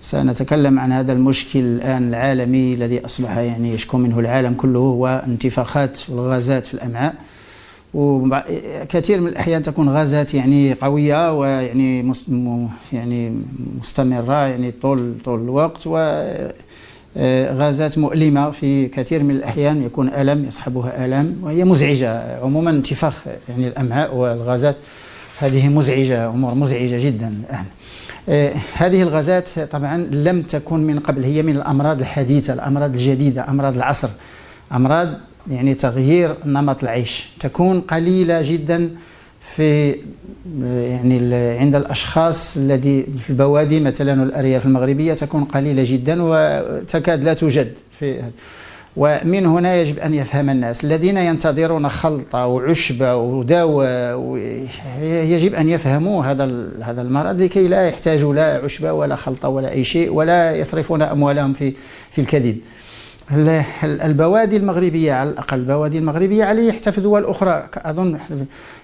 سنتكلم عن هذا المشكل الآن العالمي الذي أصبح يعني يشكو منه العالم كله، هو انتفاخات والغازات في الأمعاء. وكثير من الأحيان تكون غازات يعني قوية ويعني يعني مستمرة يعني طول الوقت، وغازات مؤلمة في كثير من الأحيان يكون ألم يصحبها ألم، وهي مزعجة عموما. انتفاخ يعني الأمعاء والغازات هذه مزعجة، أمور مزعجة جدا الآن. هذه الغازات طبعا لم تكن من قبل، هي من الأمراض الحديثة، الأمراض الجديدة، أمراض العصر، أمراض يعني تغيير نمط العيش. تكون قليلة جدا في يعني عند الأشخاص الذي في البوادي مثلا والأرياف المغربية، تكون قليلة جدا وتكاد لا توجد في. ومن هنا يجب أن يفهم الناس الذين ينتظرون خلطة وعشبة ودواء، يجب أن يفهموا هذا المرض لكي لا يحتاجوا لا عشبة ولا خلطة ولا أي شيء، ولا يصرفون أموالهم في الكذب. البوادي المغربية على الأقل، البوادي المغربية عليه حتى في دول أخرى، أظن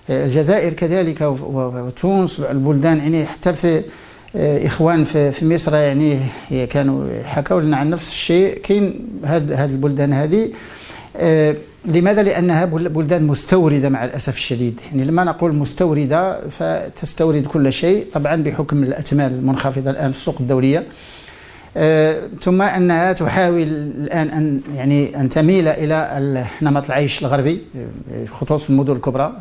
الجزائر كذلك وتونس، البلدان يعني حتى في إخوان في مصر يعني كانوا حكوا لنا عن نفس الشيء. كاين هذه البلدان هذه. لماذا؟ لأنها بلدان مستوردة مع الأسف الشديد. يعني لما نقول مستوردة فتستورد كل شيء طبعا بحكم الأثمان المنخفضة الآن في السوق الدولية، ثم أنها تحاول الآن أن تميل إلى نمط العيش الغربي خصوصا في المدن الكبرى.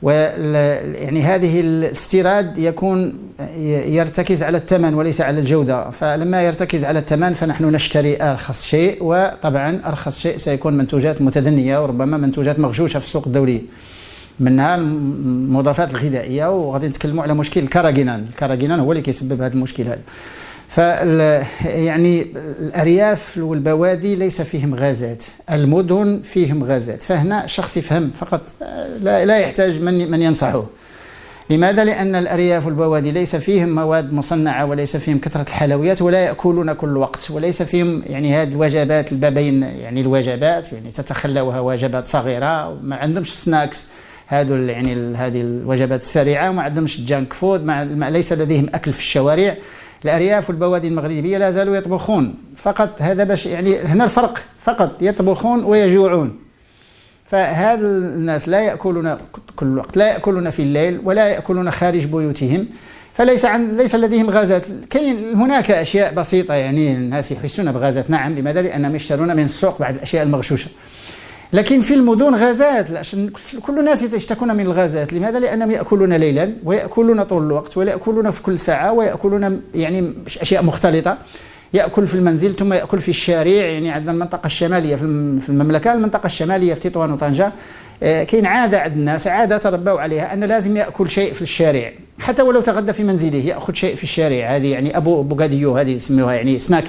يعني هذه الاستيراد يرتكز على الثمن وليس على الجودة، فلما يرتكز على الثمن فنحن نشتري أرخص شيء، وطبعا أرخص شيء سيكون منتوجات متدنية وربما منتوجات مغشوشة في السوق الدولية، منها المضافات الغذائية. وغادي نتكلموا على مشكل الكراجينان هو اللي كيسبب هذا المشكل هذا. يعني الأرياف والبوادي ليس فيهم غازات، المدن فيهم غازات. فهنا الشخص يفهم فقط، لا يحتاج من ينصحه. لماذا؟ لأن الأرياف والبوادي ليس فيهم مواد مصنعة، وليس فيهم كثرة الحلويات، ولا يأكلون كل وقت، وليس فيهم يعني هذه الوجبات البابين، يعني الوجبات يعني تتخلوها وجبات صغيرة، ما عندهمش سناكس هذه الوجبات السريعة، وما عندهمش جانك فود، ليس لديهم أكل في الشوارع. الأرياف والبوادي المغربية لا زالوا يطبخون فقط، هذا باش يعني هنا الفرق فقط، يطبخون ويجوعون. فهذا الناس لا يأكلون كل الوقت، لا يأكلون في الليل، ولا يأكلون خارج بيوتهم، ليس لديهم غازات. كاين هناك أشياء بسيطة يعني الناس يحسون بغازات، نعم. لماذا؟ لأنهم يشترون من السوق بعض الأشياء المغشوشة. لكن في المدن غازات، كل الناس يشتكون من الغازات. لماذا؟ لأنهم يأكلون ليلا، ويأكلون طول الوقت، ولا يأكلون في كل ساعة، ويأكلون يعني أشياء مختلطة. يأكل في المنزل ثم يأكل في الشارع. يعني عندنا المنطقة الشمالية في المملكة، المنطقة الشمالية في تطوان وطنجة، كاين عادة عند الناس، عادة تربوا عليها، أن لازم يأكل شيء في الشارع، حتى ولو تغدى في منزله يأخذ شيء في الشارع. هذه يعني أبو بوغاديو، هذه يسموها يعني سناك،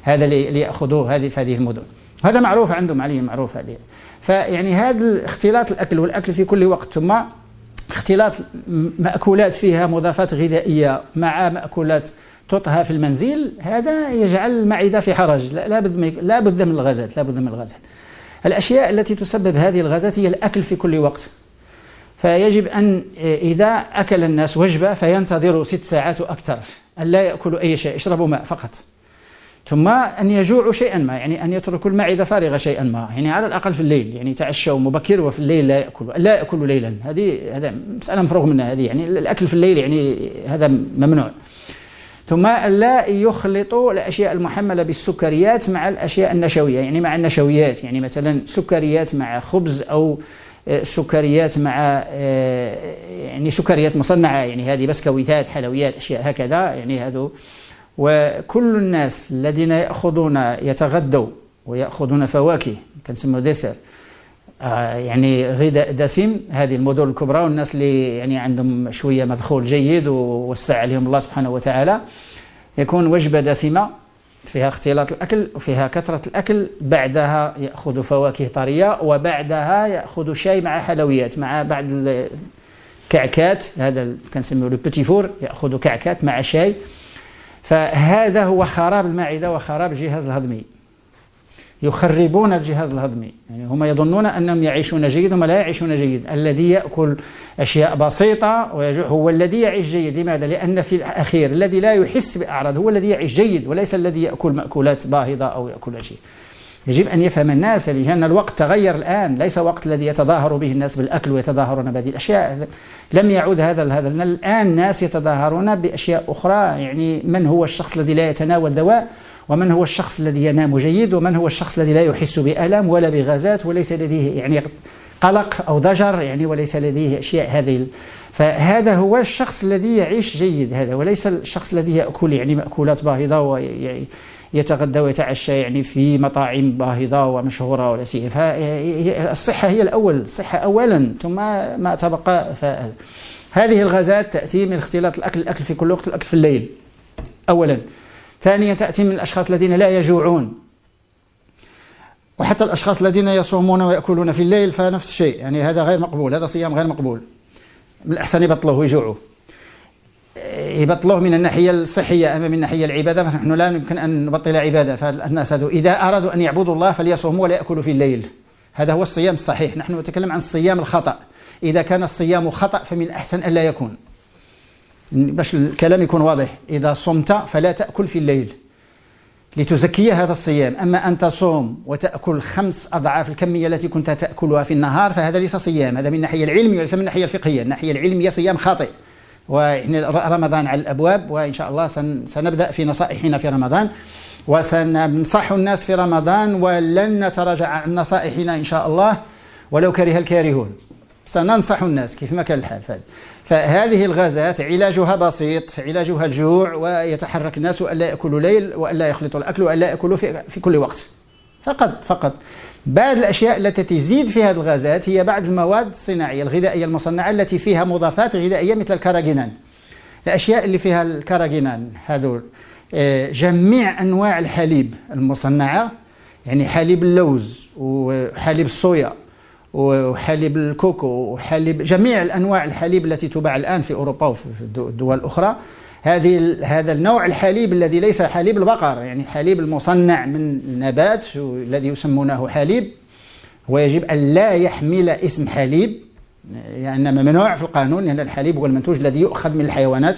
هذا اللي يأخذوه هذه في هذه المدن. هذا معروف عندهم، عليهم معروف هذه. فيعني هذا اختلاط الأكل والأكل في كل وقت، ثم اختلاط مأكولات فيها مضافات غذائية مع مأكولات تطهى في المنزل، هذا يجعل المعدة في حرج. لا بد من الغازات. الأشياء التي تسبب هذه الغازات هي الأكل في كل وقت. فيجب أن إذا أكل الناس وجبة فينتظروا 6 ساعات وأكثر، أن لا يأكلوا أي شيء، يشربوا ماء فقط، ثم أن يجوعوا شيئا ما، يعني أن يتركوا المعدة فارغة شيئا ما، يعني على الأقل في الليل، يعني تعشوا مبكر وفي الليل لا يأكلوا ليلا. هذا مسألة مفروغ منها، هذه يعني الأكل في الليل يعني هذا ممنوع. ثم لا يخلطوا الأشياء المحملة بالسكريات مع الأشياء النشوية، يعني مع النشويات، يعني مثلا سكريات مع خبز، أو سكريات مع يعني سكريات مصنعة، يعني هذه بسكويتات، حلويات، أشياء هكذا، يعني هذا. وكل الناس الذين يتغدوا ويأخذون فواكه كنسموه ديسير، يعني غذاء دسم، هذه المدن الكبرى، والناس اللي يعني عندهم شوية مدخول جيد ووسع عليهم الله سبحانه وتعالى، يكون وجبة دسمة فيها اختلاط الأكل وفيها كثرة الأكل، بعدها يأخذ فواكه طرية، وبعدها يأخذ شاي مع حلويات، مع بعض الكعكات، هذا كنسموه لو بيتي فور، يأخذ كعكات مع شاي. فهذا هو خراب المعدة وخراب الجهاز الهضمي. يخربون الجهاز الهضمي. يعني هم يظنون أنهم يعيشون جيد، هم لا يعيشون جيد. الذي يأكل أشياء بسيطة هو الذي يعيش جيد. لماذا؟ لأن في الأخير الذي لا يحس بأعراض هو الذي يعيش جيد، وليس الذي يأكل مأكولات باهظة أو يأكل شيء. يجب أن يفهم الناس، لأن الوقت تغير الآن، ليس وقت الذي يتظاهر به الناس بالأكل ويتظاهرون بهذه الأشياء. لم يعود هذا الآن الناس يتظاهرون بأشياء أخرى. يعني من هو الشخص الذي لا يتناول دواء، ومن هو الشخص الذي ينام جيد، ومن هو الشخص الذي لا يحس بألم ولا بغازات وليس لديه يعني قلق أو ضجر، يعني وليس لديه أشياء هذه. فهذا هو الشخص الذي يعيش جيد، هذا، وليس الشخص الذي يأكل يعني مأكولات باهظة ويتغدى ويتعشى يعني في مطاعم باهظة ومشهورة ولا شيء. فالصحة هي الأول، الصحة أولا ثم ما تبقى. هذه الغازات تأتي من اختلاط الأكل في كل وقت، الأكل في الليل أولا. ثانيا تأتي من الأشخاص الذين لا يجوعون، وحتى الأشخاص الذين يصومون ويأكلون في الليل فنفس الشيء. يعني هذا غير مقبول، هذا صيام غير مقبول. من الأحسن يبطلوه ويجوعوا، يبطلوه من الناحية الصحية. أما من الناحية العبادة فنحن لا يمكن أن نبطل عبادة. فالناس هذو إذا أرادوا أن يعبدوا الله فليصوموا ولا يأكلوا في الليل. هذا هو الصيام الصحيح. نحن نتكلم عن الصيام الخطأ. إذا كان الصيام خطأ فمن الأحسن أن لا يكون، باش الكلام يكون واضح. إذا صمت فلا تأكل في الليل لتزكي هذا الصيام. أما أن تصوم وتأكل 5 أضعاف الكمية التي كنت تأكلها في النهار فهذا ليس صيام. هذا من الناحية العلمية وليس من الناحية الفقهية. الناحية العلمية صيام خاطئ. ورمضان على الأبواب، وإن شاء الله سنبدأ في نصائحنا في رمضان، وسننصح الناس في رمضان، ولن نتراجع عن نصائحنا إن شاء الله ولو كره الكارهون. سننصح الناس كيف ما كان الحال. فهذه الغازات علاجها بسيط، علاجها الجوع، ويتحرك الناس وألا يأكلوا ليل وألا يخلطوا الأكل وألا يأكلوا في كل وقت. فقط. بعض الأشياء التي تزيد في هذه الغازات هي بعض المواد الصناعية الغذائية المصنعة التي فيها مضافات غذائية مثل الكاراجينان. الأشياء اللي فيها الكاراجينان هذول جميع أنواع الحليب المصنعة، يعني حليب اللوز وحليب الصويا وحليب الكوكو وحليب جميع الأنواع الحليب التي تباع الآن في أوروبا وفي الدول الأخرى. هذا النوع الحليب الذي ليس حليب البقر، يعني حليب المصنع من نبات الذي يسمونه حليب، ويجب أن لا يحمل اسم حليب، يعني ممنوع في القانون، لأن الحليب هو المنتوج الذي يؤخذ من الحيوانات.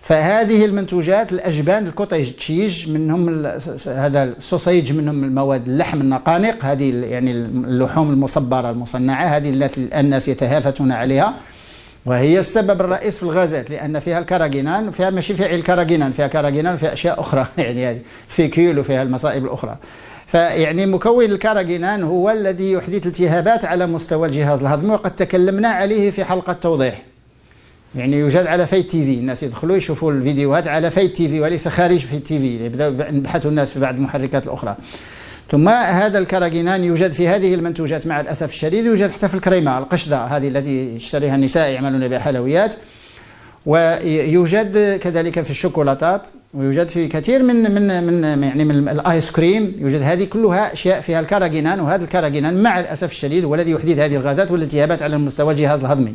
فهذه المنتوجات الأجبان، الكوتيج تشيج منهم، هذا السوسيج منهم المواد اللحم النقانق، هذه يعني اللحوم المصبرة المصنعة، هذه التي الناس يتهافتون عليها، وهي السبب الرئيس في الغازات، لأن فيها الكاراجينان، فيها ماشي فيها الكاراجينان، فيها كاراجينان وفيها أشياء أخرى يعني هذه فيكيل وفيها المصائب الأخرى. فيعني مكون الكاراجينان هو الذي يحدث التهابات على مستوى الجهاز الهضمي، وقد تكلمنا عليه في حلقة توضيح. يعني يوجد على فايت تي في، الناس يدخلوا يشوفوا الفيديوهات على فايت تي في وليس خارج فايت تي في، يبداوا يبحثوا الناس في بعض المحركات الأخرى. ثم هذا الكاراجينان يوجد في هذه المنتوجات مع الأسف الشديد، يوجد حتى في الكريمة القشدة هذه التي يشتريها النساء يعملون بها حلويات، ويوجد كذلك في الشوكولاتات، ويوجد في كثير من الآيس كريم، يوجد هذه كلها أشياء فيها الكاراجينان. وهذا الكاراجينان مع الأسف الشديد هو الذي يحدث هذه الغازات والالتهابات على مستوى الجهاز الهضمي.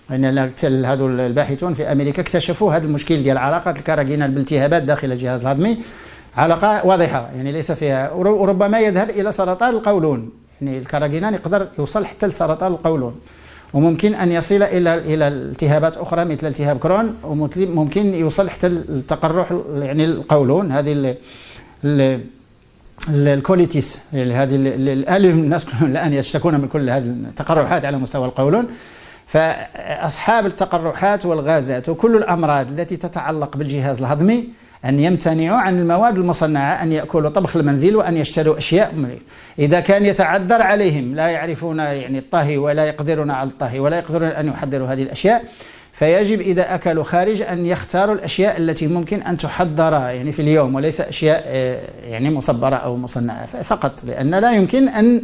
يعني هذو الباحثون في أمريكا اكتشفوا هذا المشكل ديال علاقة الكاراجينان بالالتهابات داخل الجهاز الهضمي، علاقة واضحة، يعني ليس فيها، وربما يذهب إلى سرطان القولون. يعني الكاراجينان يقدر يوصل حتى لسرطان القولون، وممكن أن يصل إلى التهابات أخرى مثل التهاب كرون، وممكن يوصل حتى التقرح يعني القولون، هذه الكوليتيس، يعني هذه الناس الآن يشتكون من كل هذه التقرحات على مستوى القولون. فأصحاب التقرحات والغازات وكل الأمراض التي تتعلق بالجهاز الهضمي أن يمتنعوا عن المواد المصنعة، أن يأكلوا طبخ المنزل، وأن يشتروا أشياء إذا كان يتعذر عليهم، لا يعرفون يعني الطهي ولا يقدرون على الطهي ولا يقدرون أن يحضروا هذه الأشياء، فيجب إذا أكلوا خارج أن يختاروا الأشياء التي ممكن أن تحضر يعني في اليوم، وليس أشياء يعني مصبرة أو مصنعة فقط، لأن لا يمكن أن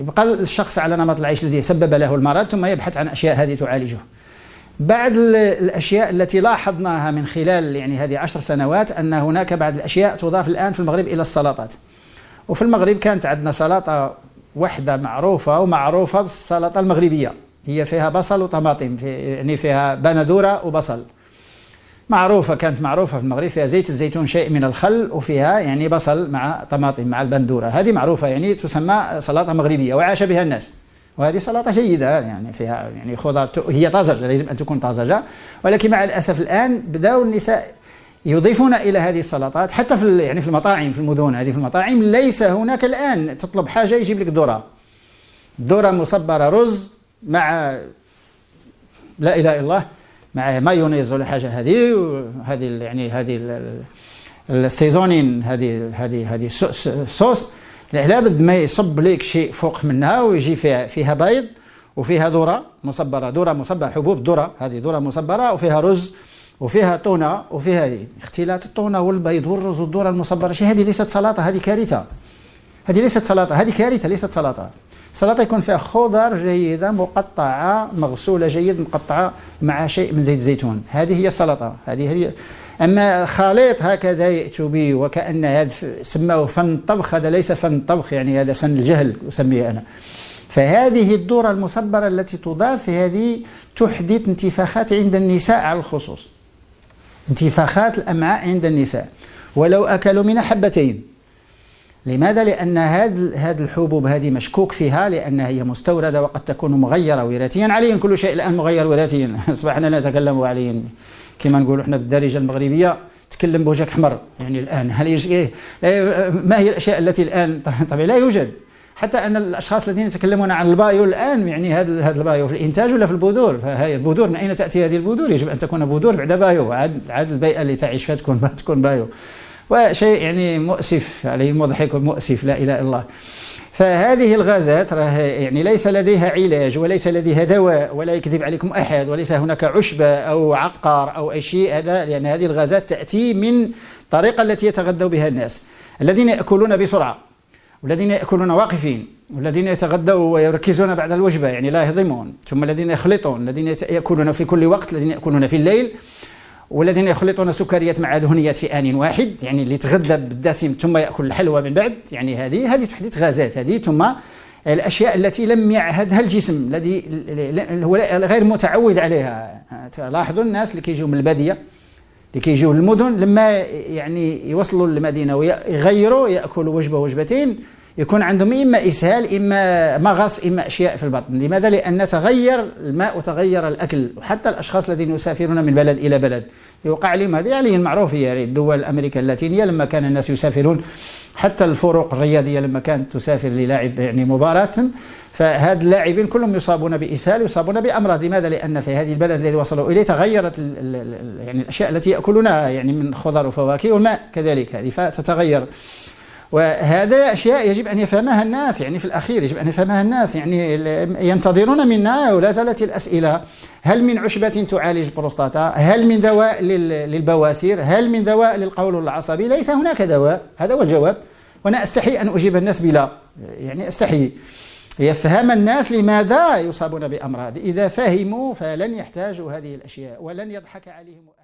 يبقى الشخص على نمط العيش الذي سبب له المرض ثم يبحث عن أشياء هذه تعالجه. بعض الأشياء التي لاحظناها من خلال يعني هذه 10 سنوات أن هناك بعض الأشياء تضاف الآن في المغرب إلى السلطات. وفي المغرب كانت عندنا سلطة واحدة معروفة بالسلطة المغربية، هي فيها بصل وطماطم، يعني فيها بندورة وبصل. معروفة، كانت معروفة في المغرب، فيها زيت الزيتون، شيء من الخل، وفيها يعني بصل مع طماطم مع البندورة. هذه معروفة، يعني تسمى سلطة مغربية وعاش بها الناس. وهذه سلطة جيدة، يعني فيها يعني خضار، هي طازجة، لازم أن تكون طازجة. ولكن مع الأسف الآن بدأوا النساء يضيفون إلى هذه السلطات حتى في يعني في المطاعم، في المدن هذه، في المطاعم ليس هناك الآن تطلب حاجة يجيب لك ذرة مصبرة، رز مع لا إله إلا الله، مع مايونيز ولا حاجة. هذه يعني هذه السيزونين، هذه صوص، لابد ما يصب لك شيء فوق منها، ويجي فيها بيض، وفيها ذرة مصبرة، حبوب ذرة، هذه ذرة مصبرة، وفيها رز، وفيها تونة، وفيها اختلاط التونة والبيض والرز والذرة المصبرة. شيء هذه ليست سلطة، هذه كارثة. هذه ليست سلطة، هذه كارثة، ليست سلطة. السلطة يكون فيها خضر جيدة مقطعة، مغسولة جيد، مقطعة مع شيء من زيت الزيتون. هذه هي السلطة. هذه. أما خليط هكذا يأتوا به وكأن هذا سماه فن الطبخ، هذا ليس فن الطبخ، يعني هذا فن الجهل أسميه أنا. فهذه الذرة المصبرة التي تضاف، هذه تحدث انتفاخات عند النساء على الخصوص، انتفاخات الأمعاء عند النساء ولو أكلوا من حبتين. لماذا؟ لأن هذه الحبوب هذه مشكوك فيها، لأنها هي مستوردة وقد تكون مغيرة وراثيا. عليا كل شيء الآن مغير وراثيا، أصبحنا نتكلم عليا كما نقولوا احنا بالدارجة المغربية، تكلم بوجهك أحمر. يعني الآن ما هي الأشياء التي الآن طبعا لا يوجد؟ حتى أن الأشخاص الذين يتكلمون عن البايو الآن، يعني هذا البايو في الإنتاج ولا في البذور؟ فهي البذور، من أين تأتي هذه البذور؟ يجب أن تكون بذور بعد بايو، عاد البيئة اللي تعيش فيها تكون بايو. وشيء يعني مؤسف، عليه مضحك ومؤسف، لا إله إلا الله. فهذه الغازات يعني ليس لديها علاج وليس لديها دواء، ولا يكذب عليكم أحد، وليس هناك عشبة أو عقار أو أي شيء هذا، لأن هذه الغازات تأتي من الطريقة التي يتغذوا بها الناس، الذين يأكلون بسرعة، والذين يأكلون واقفين، والذين يتغدوا ويركزون بعد الوجبة يعني لا يهضمون، ثم الذين يخلطون، الذين يأكلون في كل وقت، الذين يأكلون في الليل، والذين يخلطون سكريات مع دهنيات في آن واحد، يعني اللي يتغذى بالدسم ثم يأكل الحلوى من بعد. يعني هذه تحدث غازات، هذه ثم الأشياء التي لم يعهدها الجسم، الذي هو غير متعود عليها. لاحظوا الناس اللي كيجوا من البادية، اللي كيجوا للمدن، لما يعني يوصلوا للمدينة ويغيروا، يأكلوا وجبة وجبتين، يكون عندهم إما إسهال، إما مغص، إما أشياء في البطن. لماذا؟ لأن تغير الماء وتغير الأكل. وحتى الأشخاص الذين يسافرون من بلد إلى بلد يوقع لهم هذه، عليه معروف، يعني الدول أمريكا اللاتينية لما كان الناس يسافرون، حتى الفرق الرياضية لما كانت تسافر للاعب يعني مباراة، فهاد اللاعبين كلهم يصابون بإسهال، يصابون بأمراض. لماذا؟ لأن في هذه البلد الذي وصلوا إليه تغيرت يعني الأشياء التي يأكلونها، يعني من خضر وفواكه، والماء كذلك هذه فتتغير. وهذا أشياء يجب أن يفهمها الناس، يعني في الأخير يجب أن يفهمها الناس. يعني ينتظرون منا، ولا زالت الأسئلة: هل من عشبة تعالج البروستاتا؟ هل من دواء للبواسير؟ هل من دواء للقولون العصبي؟ ليس هناك دواء، هذا هو الجواب. وأنا أستحي أن أجيب الناس بلا، يعني أستحي. يفهم الناس لماذا يصابون بأمراض. إذا فهموا فلن يحتاجوا هذه الأشياء ولن يضحك عليهم.